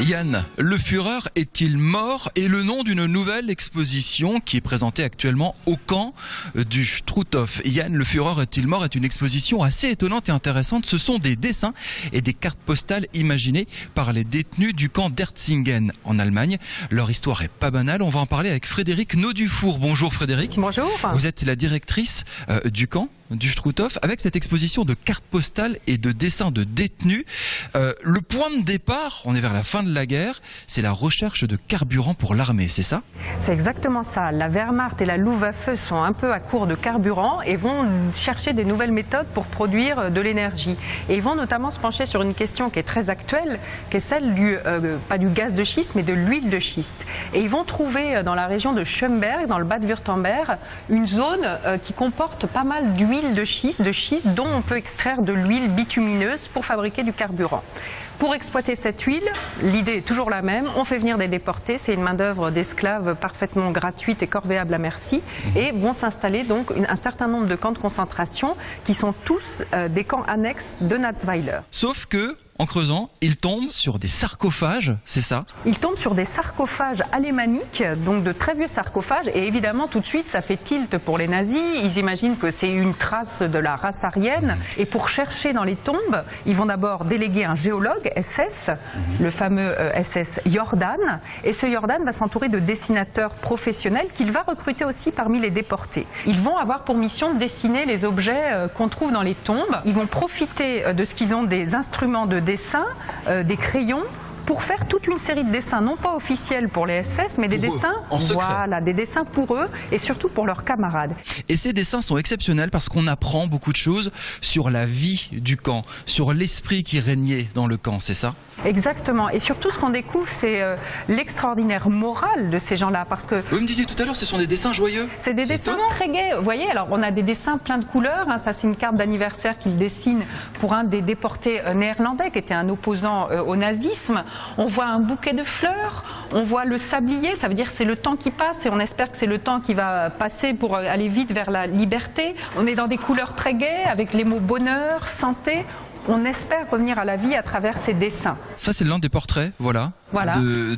Yann, le Führer est-il mort? Et le nom d'une nouvelle exposition qui est présentée actuellement au camp du Struthof. Yann, le Führer est-il mort? Est une exposition assez étonnante et intéressante. Ce sont des dessins et des cartes postales imaginées par les détenus du camp d'Erzingen en Allemagne. Leur histoire est pas banale. On va en parler avec Frédéric Naudufour. Bonjour Frédéric. Bonjour. Vous êtes la directrice du camp du Struthof avec cette exposition de cartes postales et de dessins de détenus. Le point de départ, on est vers la fin de la guerre, c'est la recherche de carburant pour l'armée, c'est ça? C'est exactement ça. La Wehrmacht et la Luftwaffe sont un peu à court de carburant et vont chercher des nouvelles méthodes pour produire de l'énergie. Et ils vont notamment se pencher sur une question qui est très actuelle, qui est celle pas du gaz de schiste, mais de l'huile de schiste. Et ils vont trouver dans la région de Schönberg, dans le Bade-Württemberg, une zone qui comporte pas mal d'huile de schiste dont on peut extraire de l'huile bitumineuse pour fabriquer du carburant. Pour exploiter cette huile, l'idée est toujours la même, on fait venir des déportés, c'est une main-d'œuvre d'esclaves parfaitement gratuite et corvéable à merci, et vont s'installer donc un certain nombre de camps de concentration qui sont tous des camps annexes de Natzweiler. Sauf que, en creusant, ils tombent sur des sarcophages, c'est ça? Ils tombent sur des sarcophages alémaniques, donc de très vieux sarcophages, et évidemment tout de suite ça fait tilt pour les nazis, ils imaginent que c'est une trace de la race aryenne, et pour chercher dans les tombes, ils vont d'abord déléguer un géologue SS, le fameux SS Jordan, et ce Jordan va s'entourer de dessinateurs professionnels qu'il va recruter aussi parmi les déportés. Ils vont avoir pour mission de dessiner les objets qu'on trouve dans les tombes, ils vont profiter de ce qu'ils ont des instruments de dessin, des crayons, pour faire toute une série de dessins, non pas officiels pour les SS, mais des dessins, voilà, des dessins pour eux et surtout pour leurs camarades. Et ces dessins sont exceptionnels parce qu'on apprend beaucoup de choses sur la vie du camp, sur l'esprit qui régnait dans le camp, c'est ça? Exactement. Et surtout, ce qu'on découvre, c'est l'extraordinaire morale de ces gens-là, parce que... Vous me disiez tout à l'heure, ce sont des dessins joyeux. C'est des dessins très gais. Vous voyez, alors on a des dessins plein de couleurs. Hein, ça, c'est une carte d'anniversaire qu'il dessine pour un des déportés néerlandais qui était un opposant au nazisme. On voit un bouquet de fleurs, on voit le sablier, ça veut dire que c'est le temps qui passe et on espère que c'est le temps qui va passer pour aller vite vers la liberté. On est dans des couleurs très gaies avec les mots bonheur, santé. On espère revenir à la vie à travers ces dessins. Ça, c'est l'un des portraits, voilà.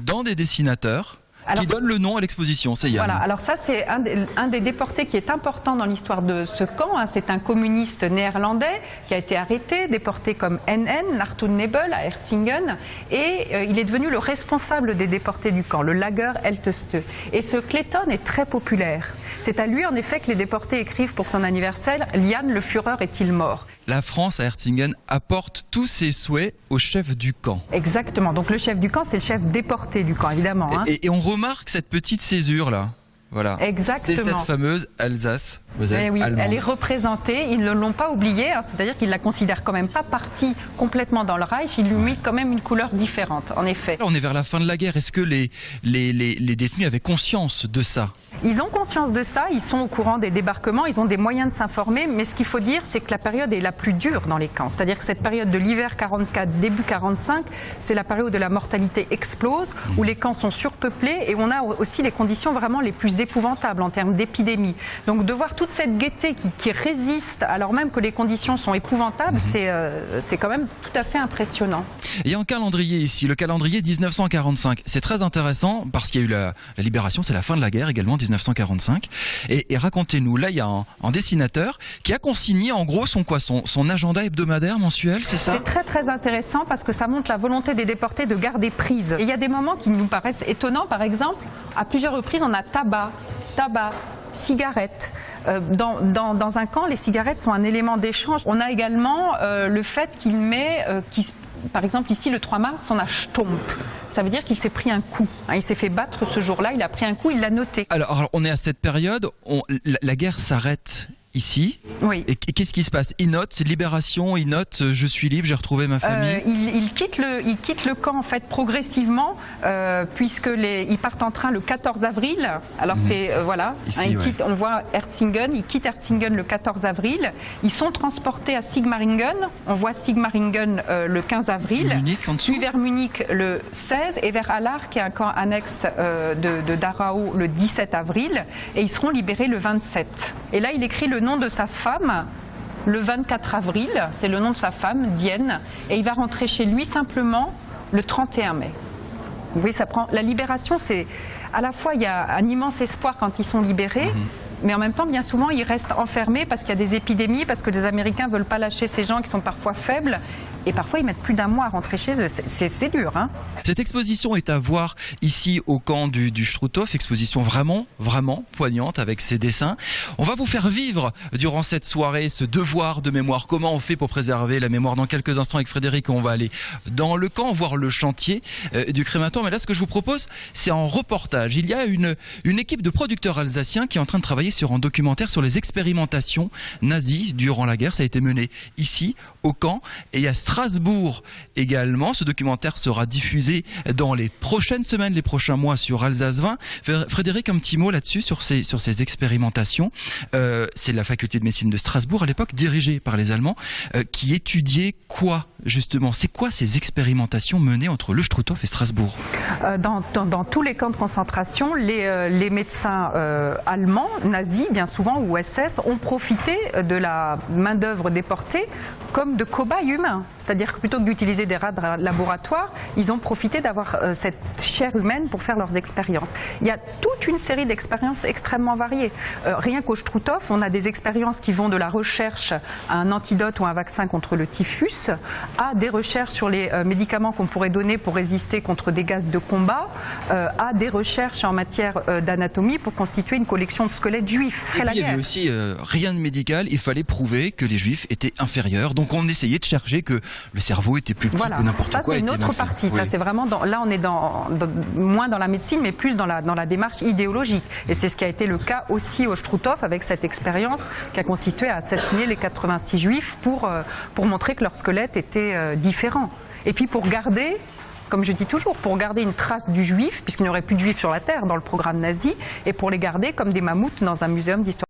Dans des dessinateurs. Alors, qui donne le nom à l'exposition, c'est Yann. Voilà, alors ça c'est un des déportés qui est important dans l'histoire de ce camp. Hein. C'est un communiste néerlandais qui a été arrêté, déporté comme NN, Nachtun Nebel à Erzingen, et il est devenu le responsable des déportés du camp, le Lager Älteste. Et ce Clayton est très populaire. C'est à lui en effet que les déportés écrivent pour son anniversaire « Yann, le Führer est-il mort ?» La France à Erzingen apporte tous ses souhaits au chef du camp. Exactement, donc le chef du camp c'est le chef déporté du camp évidemment. Hein. Et on remarque cette petite césure là. Voilà. Exactement. C'est cette fameuse Alsace. Oui, elle est représentée, ils ne l'ont pas oubliée, hein, c'est-à-dire qu'ils la considèrent quand même pas partie complètement dans le Reich, ils lui mettent quand même une couleur différente, en effet. Là, on est vers la fin de la guerre, est-ce que les détenus avaient conscience de ça? Ils ont conscience de ça, ils sont au courant des débarquements, ils ont des moyens de s'informer, mais ce qu'il faut dire, c'est que la période est la plus dure dans les camps. C'est-à-dire que cette période de l'hiver 44, début 45, c'est la période où la mortalité explose, où les camps sont surpeuplés et on a aussi les conditions vraiment les plus épouvantables en termes d'épidémie. Donc de voir toute cette gaieté qui résiste alors même que les conditions sont épouvantables, c'est quand même tout à fait impressionnant. Il y a un calendrier ici, le calendrier 1945. C'est très intéressant parce qu'il y a eu la libération, c'est la fin de la guerre également, 1945. Et racontez-nous, là il y a un dessinateur qui a consigné en gros son agenda hebdomadaire mensuel, c'est ça? C'est très très intéressant parce que ça montre la volonté des déportés de garder prise. Et il y a des moments qui nous paraissent étonnants, par exemple, à plusieurs reprises on a tabac, cigarettes. Dans un camp, les cigarettes sont un élément d'échange. On a également le fait qu'il met, par exemple ici le 3 mars, on a Stomp. Ça veut dire qu'il s'est pris un coup. Il s'est fait battre ce jour-là, il a pris un coup, il l'a noté. Alors on est à cette période, la guerre s'arrête ici. Oui. Et qu'est-ce qui se passe? Il note libération, il note je suis libre, j'ai retrouvé ma famille. Il quitte le camp en fait progressivement puisqu'ils partent en train le 14 avril. Alors c'est voilà, ici, on voit Erzingen, ils quittent Erzingen le 14 avril. Ils sont transportés à Sigmaringen. On voit Sigmaringen le 15 avril. Munich en dessous. Puis vers Munich le 16 et vers Allach qui est un camp annexe de Dachau le 17 avril. Et ils seront libérés le 27. Et là il écrit le nom de sa femme le 24 avril, c'est le nom de sa femme, Dienne, et il va rentrer chez lui simplement le 31 mai. Oui, ça prend. La libération, c'est à la fois il y a un immense espoir quand ils sont libérés. Mais en même temps, bien souvent, ils restent enfermés parce qu'il y a des épidémies, parce que les Américains ne veulent pas lâcher ces gens qui sont parfois faibles. Et parfois, ils mettent plus d'un mois à rentrer chez eux. C'est dur, hein. Cette exposition est à voir ici au camp du Struthof. Exposition vraiment poignante avec ses dessins. On va vous faire vivre durant cette soirée ce devoir de mémoire. Comment on fait pour préserver la mémoire? Dans quelques instants avec Frédéric, on va aller dans le camp, voir le chantier du crématoire. Mais là, ce que je vous propose, c'est en reportage. Il y a une équipe de producteurs alsaciens qui est en train de travailler sur un documentaire sur les expérimentations nazies durant la guerre. Ça a été mené ici au camp et il y a Strasbourg également. Ce documentaire sera diffusé dans les prochaines semaines, les prochains mois sur Alsace 20. Frédéric, un petit mot là-dessus sur ces expérimentations. C'est la faculté de médecine de Strasbourg à l'époque, dirigée par les Allemands, qui étudiait quoi justement? C'est quoi ces expérimentations menées entre le Struthof et Strasbourg? Dans tous les camps de concentration, les médecins allemands, nazis bien souvent, ou SS, ont profité de la main-d'œuvre déportée comme de cobayes humains. C'est-à-dire que plutôt que d'utiliser des rats de laboratoire, ils ont profité d'avoir cette chair humaine pour faire leurs expériences. Il y a toute une série d'expériences extrêmement variées. Rien qu'au Struthof, on a des expériences qui vont de la recherche à un antidote ou un vaccin contre le typhus, à des recherches sur les médicaments qu'on pourrait donner pour résister contre des gaz de combat, à des recherches en matière d'anatomie pour constituer une collection de squelettes juifs. Et puis, il y avait aussi rien de médical, il fallait prouver que les juifs étaient inférieurs. Donc on essayait de chercher que le cerveau était plus petit que n'importe quoi. Ça c'est une autre partie, ça c'est vraiment là on est moins dans la médecine mais plus dans la démarche idéologique. Et c'est ce qui a été le cas aussi au Struthof avec cette expérience qui a consisté à assassiner les 86 juifs pour montrer que leur squelette était différent. Et puis pour garder, comme je dis toujours, pour garder une trace du juif, puisqu'il n'y aurait plus de juifs sur la terre dans le programme nazi, et pour les garder comme des mammouths dans un muséum d'histoire.